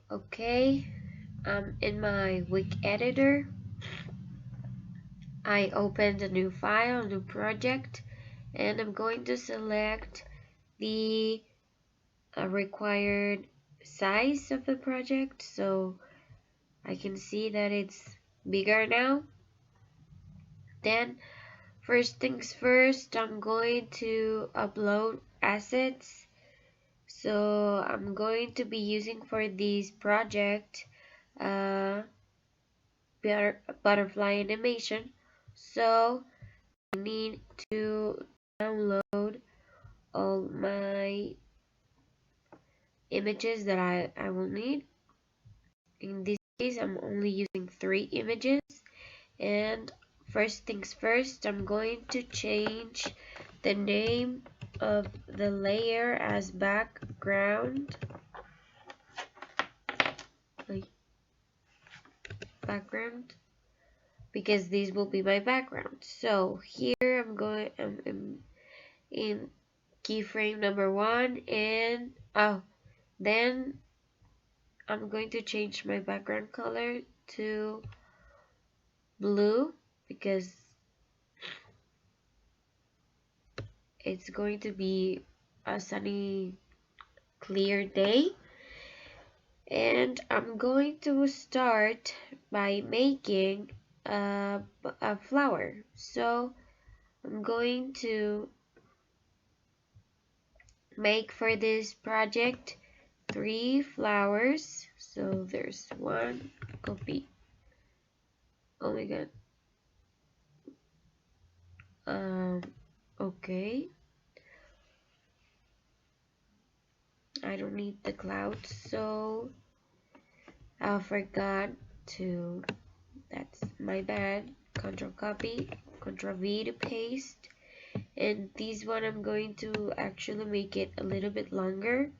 Okay, in my Wix editor, I opened a new file, a new project, and I'm going to select the required size of the project so I can see that it's bigger now. Then first things first, I'm going to upload assets. So I'm going to be using for this project uh, butterfly animation. So I need to download all my images that I will need. In this case, I'm only using 3 images. And first things first, I'm going to change the name of the layer as background. Background, because this will be my background. So here I'm in keyframe number 1, and then I'm going to change my background color to blue because it's going to be a sunny, clear day. And I'm going to start by making a flower. So I'm going to make for this project 3 flowers. So there's 1, copy. Oh my god. Okay. I don't need the clouds, so I forgot to, that's my bad. Control copy, Control V to paste. And this one I'm going to actually make it a little bit longer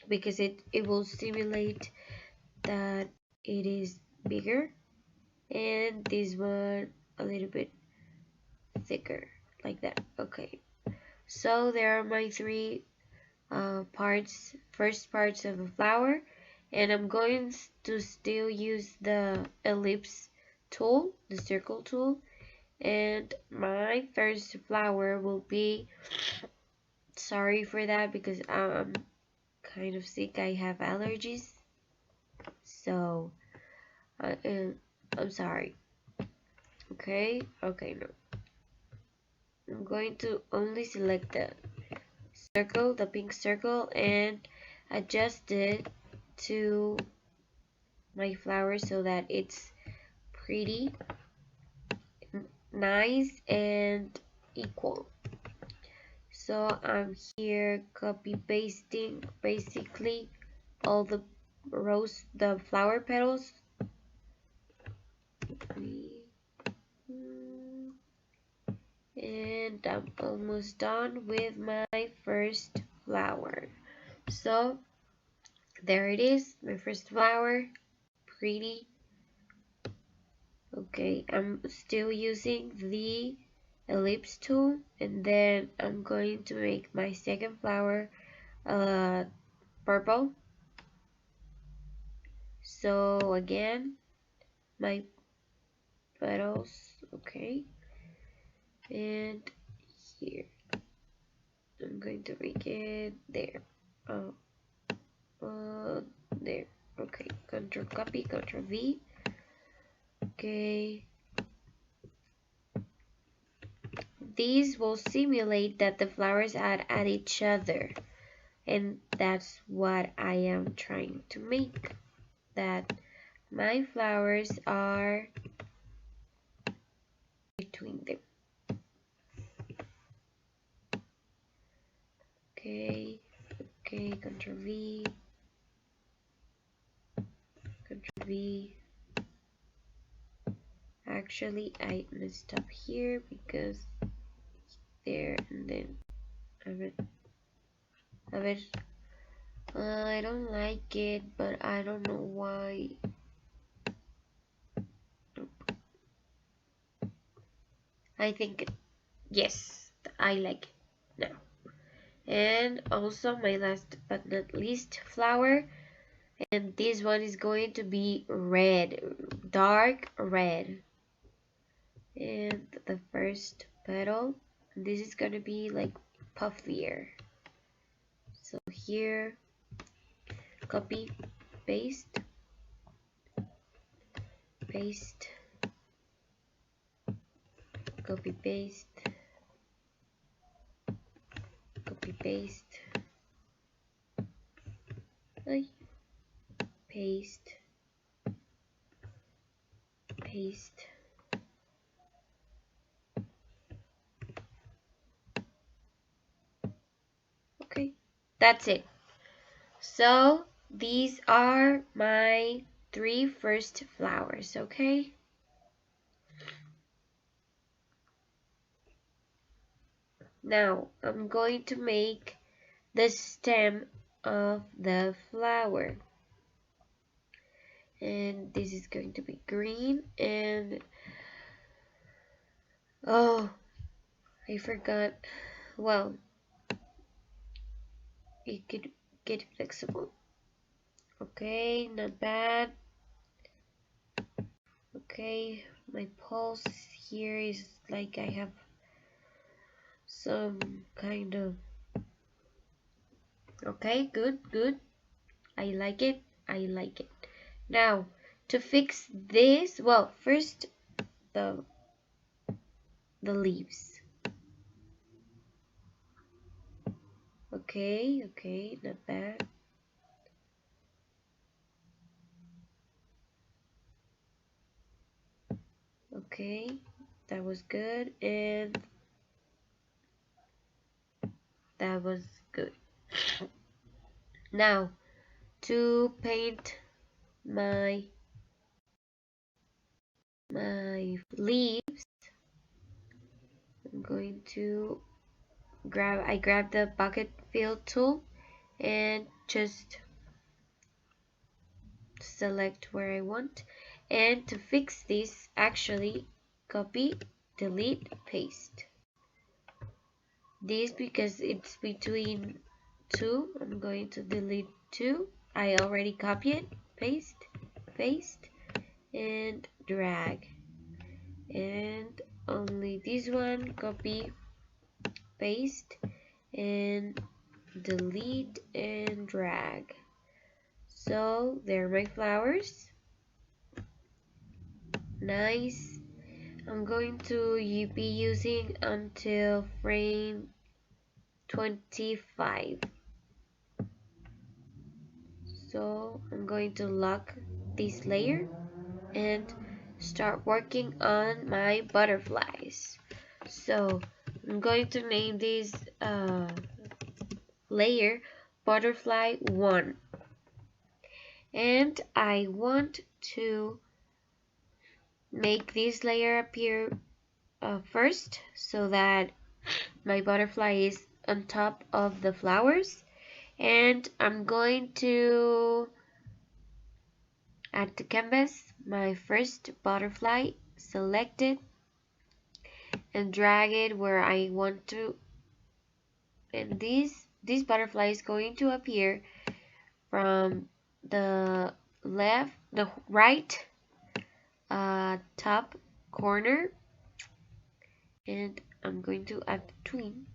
because it will simulate that it is bigger. And this one a little bit thicker, like that. Okay, so there are my 3 first parts of a flower, and I'm going to still use the ellipse tool, the circle tool, and my first flower will be, sorry for that because I'm kind of sick, I have allergies, so I'm sorry. Okay, no. I'm going to only select the circle, the pink circle, and adjust it to my flower so that it's pretty, nice, and equal. So I'm here copy pasting basically all the the flower petals. And I'm almost done with my first flower. So there it is, my first flower, pretty. Okay, I'm still using the ellipse tool, and then I'm going to make my second flower purple. So again, my petals, okay, and here I'm going to make it there. Oh, there. Okay, Control copy, Control V. Okay. These will simulate that the flowers add at each other, and that's what I am trying to make, that my flowers are between them. Okay, Control V, Control V. Actually, I messed up here because there, and then I don't like it, but I don't know why. I think, yes, I like it now. And also my last but not least flower, And this one is going to be red, dark red. And the first petal, this is going to be like puffier. So here, copy, paste, paste, copy, paste, copy, paste, paste, paste. Okay, that's it. So these are my 3 first flowers, okay? Now I'm going to make the stem of the flower. And this is going to be green, and oh, I forgot. Well, it could get flexible. Okay, not bad. Okay, my pulse here is like I have some kind of. Okay, good, good. I like it. I like it. Now, to fix this, well, first the leaves. Okay, okay, not bad. Okay, that was good, and that was good. Now, to paint my leaves, I'm going to grab the bucket fill tool and just select where I want. And to fix this, actually copy, delete, paste. This because it's between 2, I'm going to delete 2. I already copied, paste, paste, and drag. And only this one, copy, paste, and delete and drag. So there are my flowers. Nice. I'm going to be using until frame 25. So I'm going to lock this layer and start working on my butterflies. So I'm going to name this layer butterfly 1, and I want to make this layer appear first so that my butterfly is on top of the flowers, and I'm going to add to canvas my first butterfly, select it and drag it where I want to, and this butterfly is going to appear from the right top corner, and I'm going to add the twin.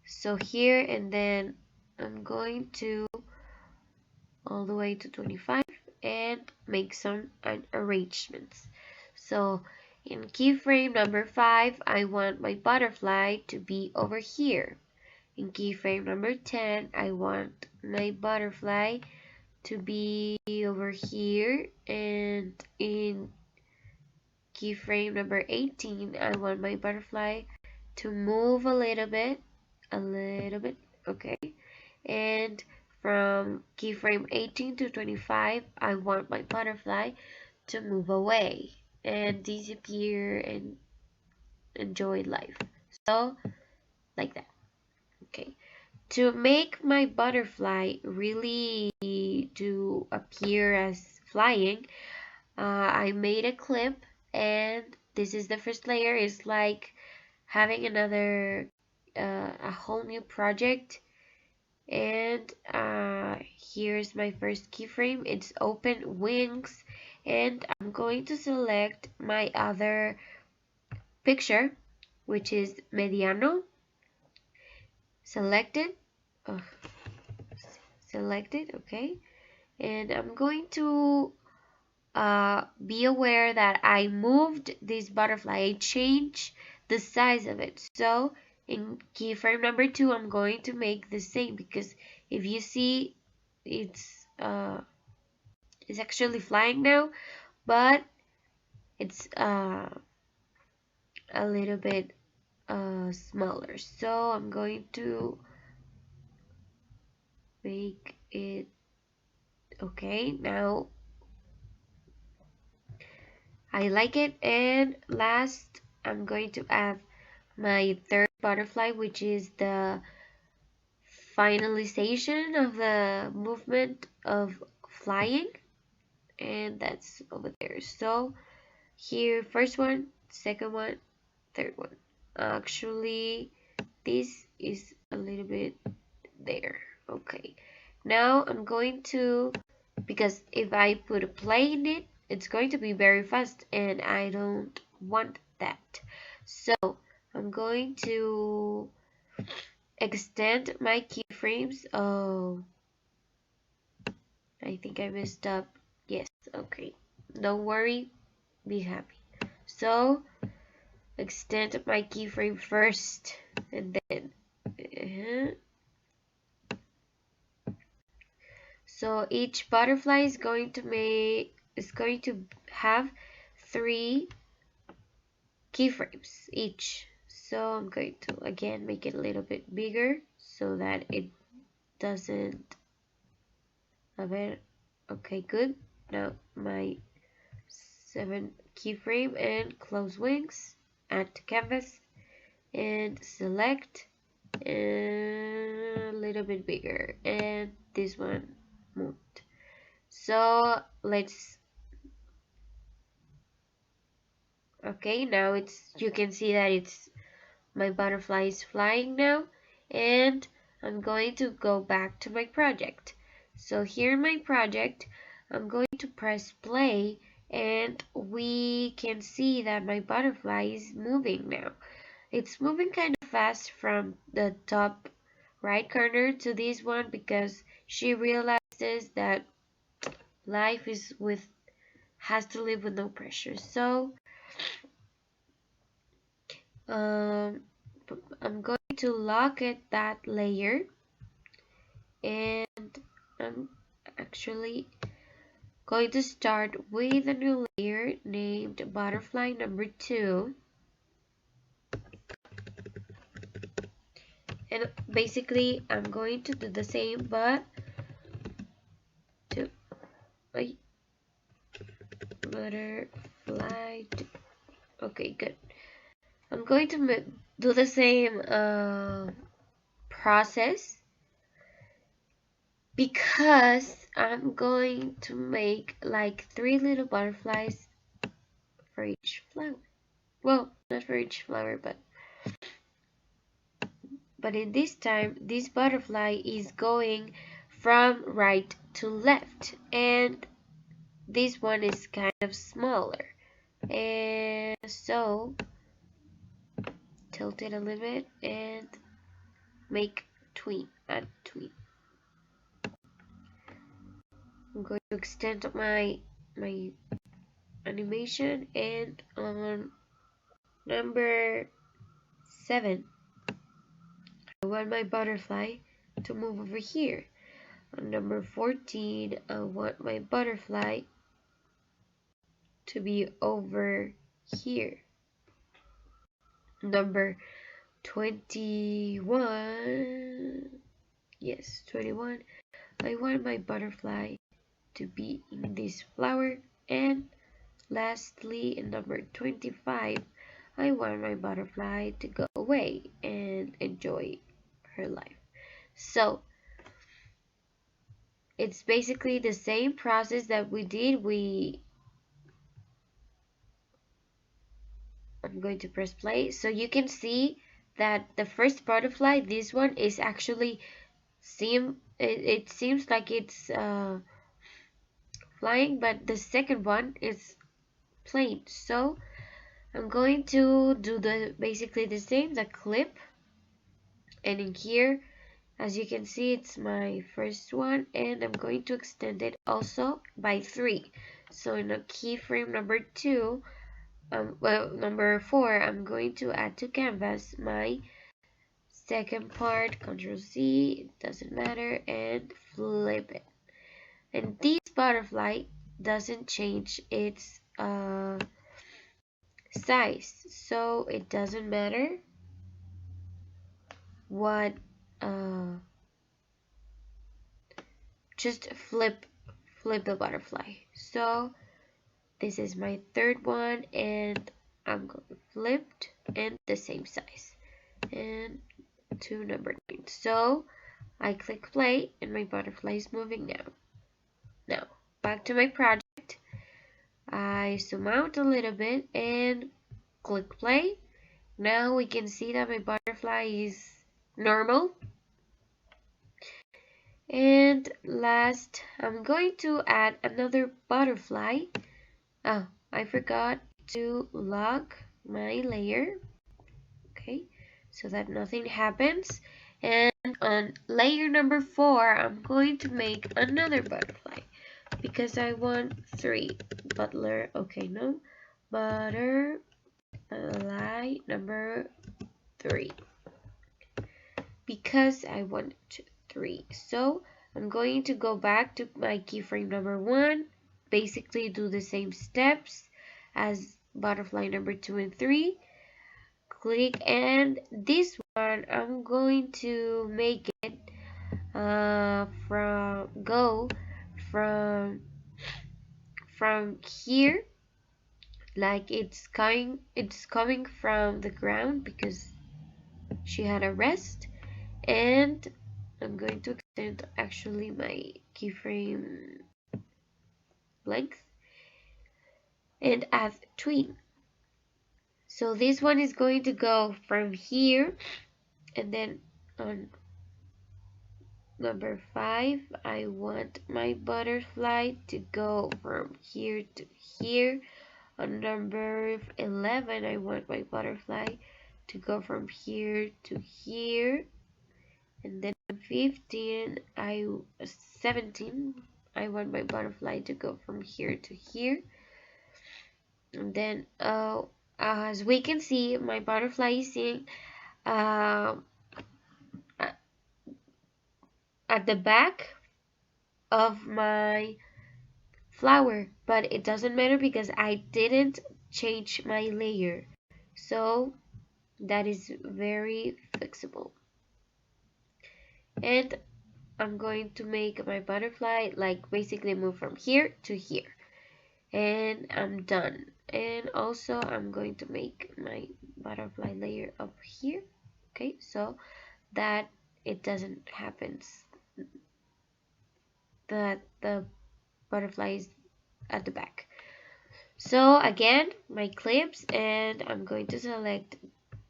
So here, and then I'm going to all the way to 25 and make some arrangements. So in keyframe number 5, I want my butterfly to be over here. In keyframe number 10, I want my butterfly to be over here, and in keyframe number 18, I want my butterfly to move a little bit, okay, and from keyframe 18 to 25, I want my butterfly to move away and disappear and enjoy life. So, like that. Okay. To make my butterfly really to appear as flying, I made a clip, and this is the first layer. It's like having another, a whole new project, And here's my first keyframe. It's open wings, and I'm going to select my other picture, which is mediano. Selected. uh, Selected. Okay, and I'm going to be aware that I moved this butterfly. I changed the size of it. So in keyframe number 2, I'm going to make the same, because if you see, it's actually flying now, but it's a little bit smaller. So I'm going to make it okay. Now I like it. And last, I'm going to add my third butterfly, which is the finalization of the movement of flying, and that's over there. So here, first one, second one, third one. Actually, this is a little bit there. Okay, now I'm going to, because if I put a play in it, it's going to be very fast, and I don't want that. So I'm going to extend my keyframes. Oh, I think I messed up. Yes, okay. Don't worry, be happy. So extend my keyframe first, and then so each butterfly is going to have 3 keyframes each. So I'm going to again make it a little bit bigger so that it doesn't have it. Okay, good. Now my 7 keyframe and close wings, add to canvas, and select, and a little bit bigger, and this one moved. So let's, okay, now you can see that my butterfly is flying now, and I'm going to go back to my project. So here in my project, I'm going to press play, and we can see that my butterfly is moving now. It's moving kind of fast from the top right corner to this one, because she realizes that life has to live with no pressure. So um, I'm going to lock that layer, and I'm actually going to start with a new layer named butterfly number 2. And basically I'm going to do the same, but to a butterfly. Okay, good. I'm going to do the same process, because I'm going to make like 3 little butterflies for each flower. Well, not for each flower, but in this time, this butterfly is going from right to left, and this one is kind of smaller. And so tilt it a little bit and make add tween. I'm going to extend my animation, and on number 7, I want my butterfly to move over here. On number 14, I want my butterfly to be over here. Number 21, yes, 21, I want my butterfly to be in this flower. And lastly, in number 25, I want my butterfly to go away and enjoy her life. So it's basically the same process that we did. I'm going to press play, so you can see that the first butterfly, this one, is actually it seems like it's flying, but the second one is plain. So I'm going to do the basically the same, the clip, and in here, as you can see, it's my first one, and I'm going to extend it also by 3. So in a keyframe number 2, number 4, I'm going to add to canvas my second part, Control C, it doesn't matter, and flip it. And this butterfly doesn't change its size, so it doesn't matter what, just flip the butterfly. So this is my third one, and I'm going flipped and the same size, and to number 9. So I click play, and my butterfly is moving now. Now back to my project. I zoom out a little bit and click play. Now we can see that my butterfly is normal. And last, I'm going to add another butterfly. Oh, I forgot to lock my layer. Okay, so that nothing happens. And on layer number 4, I'm going to make another butterfly because I want 3. Butler, okay, no. Butterfly number 3. Because I want 3. So I'm going to go back to my keyframe number 1, basically do the same steps as butterfly number 2 and 3. Click, and this one I'm going to make it from here, like it's coming from the ground because she had a rest. And I'm going to extend actually my keyframe length and add tween. So this one is going to go from here, and then on number 5, I want my butterfly to go from here to here. On number 11, I want my butterfly to go from here to here. And then 17, I want my butterfly to go from here to here. And then as we can see, my butterfly is seeing at the back of my flower, but it doesn't matter because I didn't change my layer, so that is very fixable. And I'm going to make my butterfly like basically move from here to here, and I'm done. And also I'm going to make my butterfly layer up here, okay, so that it doesn't happen that the butterfly is at the back. So again, my clips, and I'm going to select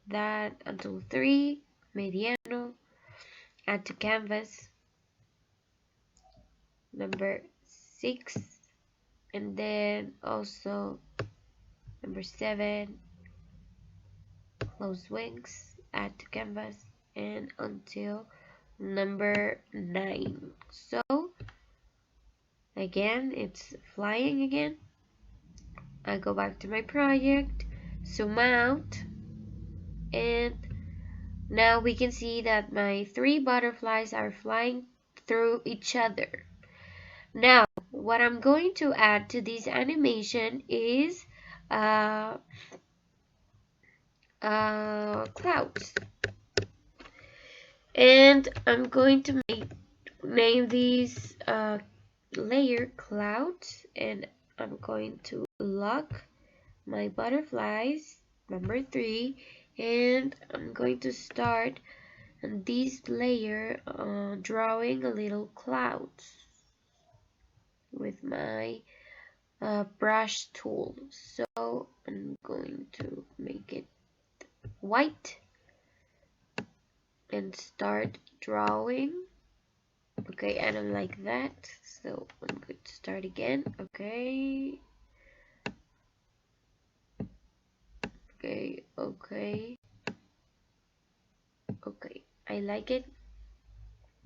that until 3, mediano, add to canvas, number 6, and then also number 7, close wings, add to canvas, and until number 9. So again, it's flying again. I go back to my project, zoom out, and now we can see that my 3 butterflies are flying through each other. Now, what I'm going to add to this animation is clouds. And I'm going to name these layer clouds, and I'm going to lock my butterflies, number 3, and I'm going to start on this layer drawing a little clouds with my brush tool. So I'm going to make it white and start drawing Okay, and I'm like that, so I'm going to start again. Okay, okay. I like it.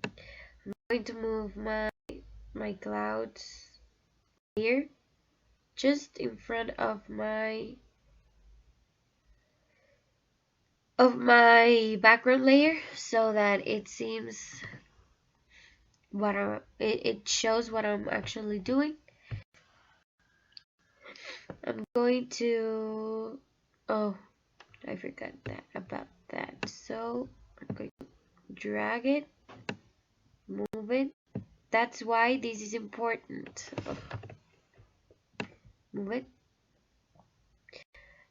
I'm going to move my clouds here, just in front of my background layer, so that it seems it shows what I'm actually doing. I'm going to, oh, I forgot about that. So I'm going to drag it, move it. That's why this is important. Oh, move it.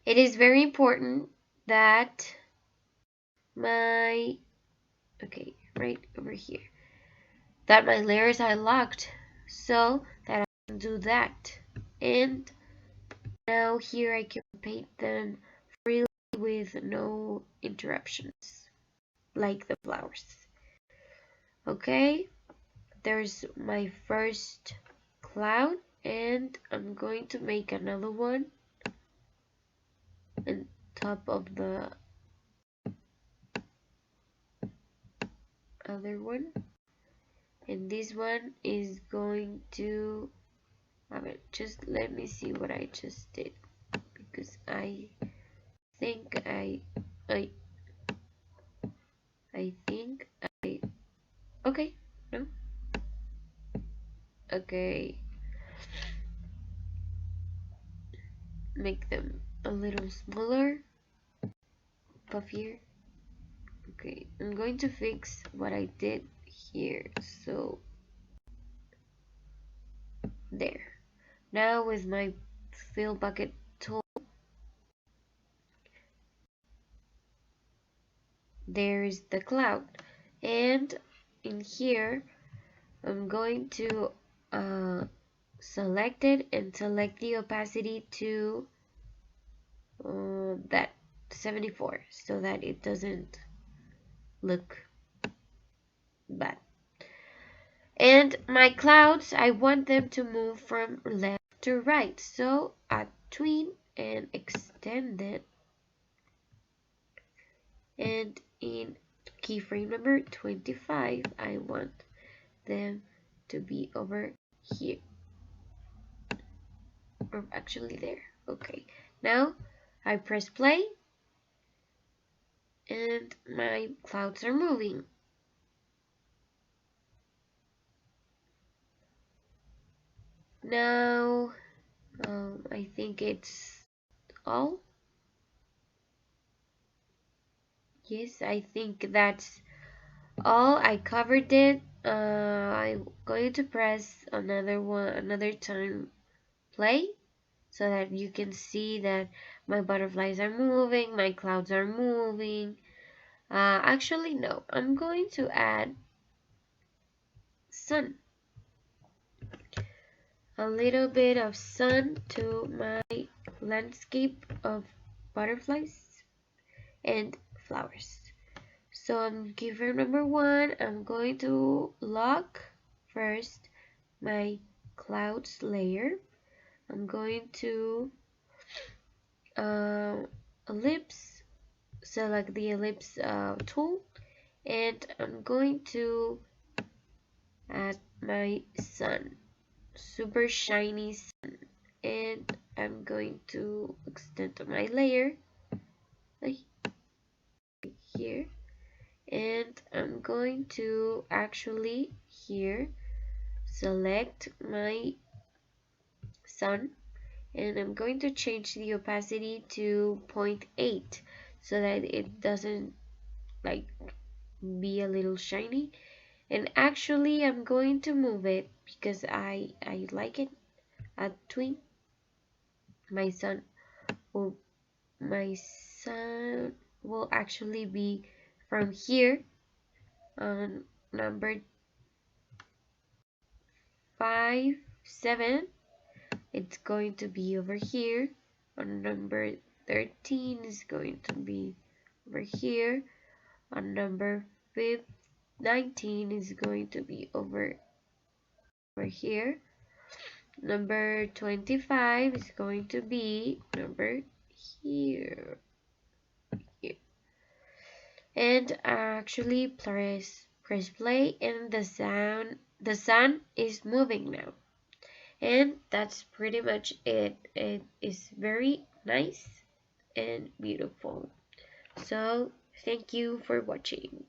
It is very important that my, okay, right over here, that my layers are locked so that I can do that. And now here I can paint them freely with no interruptions, like the flowers. Okay, there's my first cloud, and I'm going to make another one on top of the other one, and this one is going to, I mean, just let me see what I just did, because I think I think okay, no, okay, make them a little smaller, puffier. Okay, I'm going to fix what I did here, so there. Now with my fill bucket tool, there's the cloud, and in here I'm going to select it and select the opacity to that 74, so that it doesn't look bad. And my clouds, I want them to move from left to right, so add tween and extend it, and in keyframe number 25 I want them to be over here, or actually there. Okay, now I press play and my clouds are moving. Now I think it's all. Yes, I think that's all. I covered it. I'm going to press another time play, so that you can see that my butterflies are moving, my clouds are moving. Actually, no, I'm going to add sun, a little bit of sun to my landscape of butterflies and flowers. So I'm keyframe number 1, I'm going to lock first my clouds layer. I'm going to ellipse, select the ellipse tool, and I'm going to add my sun, super shiny sun, and I'm going to extend my layer like here, and I'm going to actually here select my sun, and I'm going to change the opacity to 0.8 so that it doesn't like be a little shiny. And actually I'm going to move it because I like it. At tween, my sun will my sun will actually be from here on number 5 7. It's going to be over here. On number 13 is going to be over here. On number 15 19 is going to be over here. Number 25 is going to be number here. Here. And actually press play, and the sun is moving now. And that's pretty much it. It is very nice and beautiful. So thank you for watching.